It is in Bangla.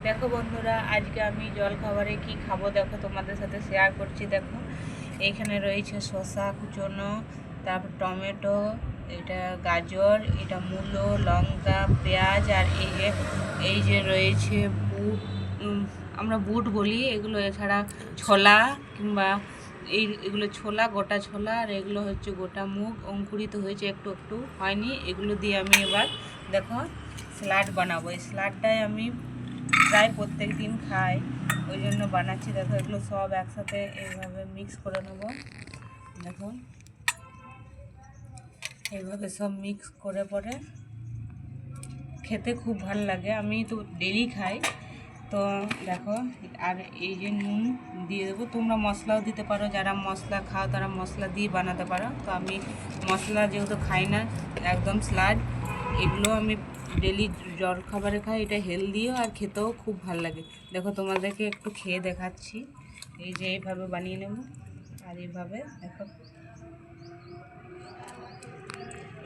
দেখো বন্ধুরা, আজকে আমি জল খাবারে কি খাবো দেখো তোমাদের সাথে শেয়ার করছি। দেখো এইখানে রয়েছে শসা কুচোনো, তারপর টমেটো, এটা গাজর, এটা মূলো, লঙ্কা, পেঁয়াজ, আর এই যে রয়েছে বুট। আমরা বুট বলি এগুলো, এছাড়া ছোলা কিংবা এগুলো ছোলা, গোটা ছোলা, আর এগুলো হচ্ছে গোটা মুগ, অঙ্কুরিত হয়েছে, একটু একটু হয়নি। এগুলো দিয়ে আমি এবার দেখো স্যালাড বানাবো। এই স্যালাডটাই আমি প্রায় প্রত্যেক দিন খাই, ওই জন্য বানাচ্ছি। দেখো এগুলো সব একসাথে এইভাবে মিক্স করে নেব। দেখো এইভাবে সব মিক্স করে পরে খেতে খুব ভালো লাগে, আমি তো ডেলি খাই। তো দেখো, আর এই যে নুন দিয়ে দেবো, তোমরা মশলাও দিতে পারো, যারা মশলা খাও তারা মশলা দিয়ে বানাতে পারো। তো আমি মশলা যেহেতু খাই না, একদম স্যালাড, এগুলো আমি ডেলি জল খাবারে খাই। এটা হেলদিও আর খেতেও খুব ভালো লাগে। দেখো তোমাদেরকে একটু খেয়ে দেখাচ্ছি। এই যে এইভাবে বানিয়ে নেব, আর এইভাবে দেখো